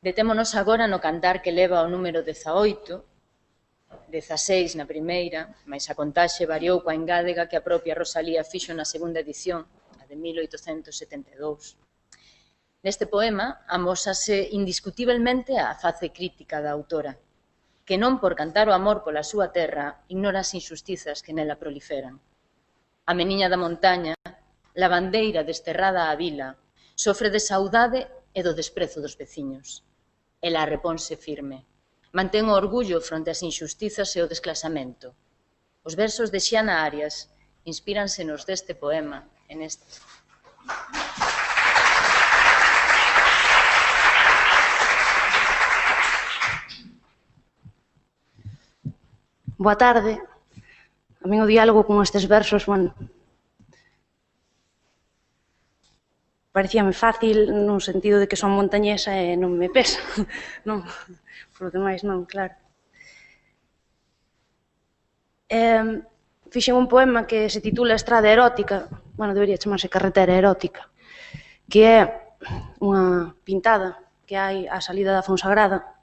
Detémonos agora no cantar que leva o número 18, 16 na primeira, mais a contaxe variou coa engádega que a propia Rosalía fixo na segunda edición, a de 1872. Neste poema amósase indiscutiblemente a face crítica da autora, que non por cantar o amor pola súa terra ignora as injustizas que nela proliferan. A meniña da montaña, lavandeira desterrada á vila, sofre de saudade e do desprezo dos veciños. Ela reponse firme. Mantén o orgullo fronte ás injustizas e o desclasamento. Os versos de Xiana Arias inspíransenos deste poema en este. Boa tarde. A min o diálogo con estes versos, bueno, parecíame fácil no sentido de que son montañesa e non me pesa. Non, por o demais non, claro. Fixen un poema que se titula Estrada erótica, bueno, debería chamarse Carretera erótica, que é unha pintada que hai á salida da Fonsagrada,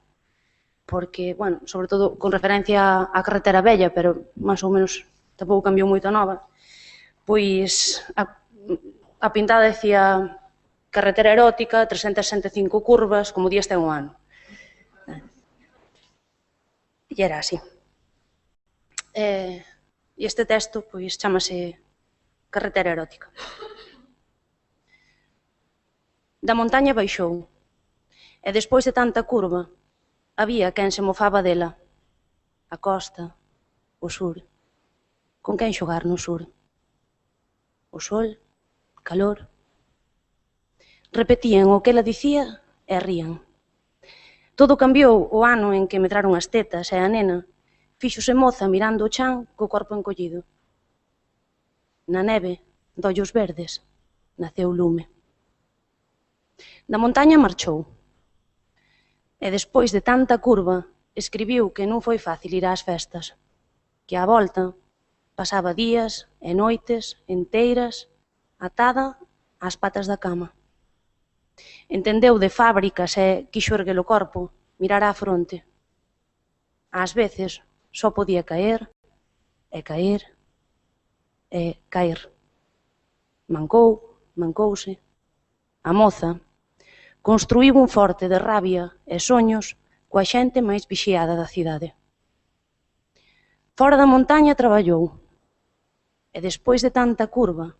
porque, bueno, sobre todo con referencia á carretera vella, pero máis ou menos tampouco cambiou moito a nova, pois a pintada decía carretera erótica, 365 curvas, como días ten o ano. E era así. E este texto, pois, chamase Carretera erótica. Da montaña baixou, e despois de tanta curva, había quen se mofaba dela. A costa, o sur. Con quen xogar no sur? O sol, calor. Repetían o que ela dicía e rían. Todo cambiou o ano en que medraron as tetas e a nena fíxose moza mirando o chan co corpo encollido. Na neve, de ollos verdes, naceu lume. Da montaña marchou. E despois de tanta curva, escribiu que non foi fácil ir ás festas, que á volta pasaba días e noites enteiras atada ás patas da cama. Entendeu de fábricas e quixo erguer o corpo, mirar á fronte. Ás veces só podía caer, e caer, e caer. Mancouse. A moza construíu un forte de rabia e soños coa xente máis vixiada da cidade. Fora da montaña traballou, e despois de tanta curva,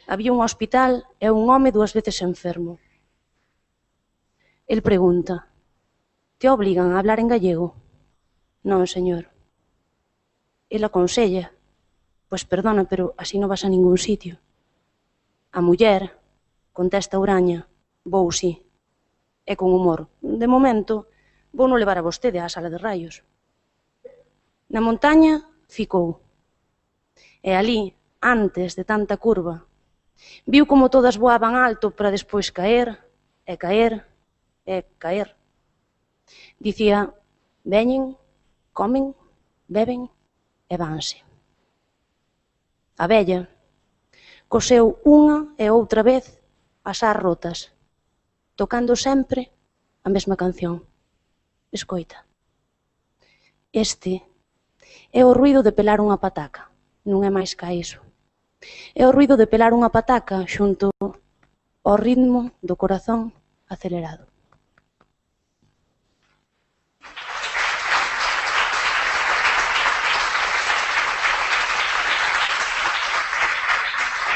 había un hospital e un home 2 veces enfermo. El pregunta, te obligan a hablar en gallego? Non, señor. El aconsella, pois perdona, pero así non vas a ningún sitio. A muller, contesta Uraña, vou sí. E con humor, de momento, vou non levar a vostede á sala de raios. Na montaña ficou. E ali, antes de tanta curva, viu como todas voaban alto para despois caer, e caer, e caer. Dicía, veñen, comen, beben e vanse. A vella coseu unha e outra vez as ás rotas, tocando sempre a mesma canción. Escoita. Este é o ruído de pelar unha pataca, non é máis ca iso. É o ruído de pelar unha pataca xunto ao ritmo do corazón acelerado.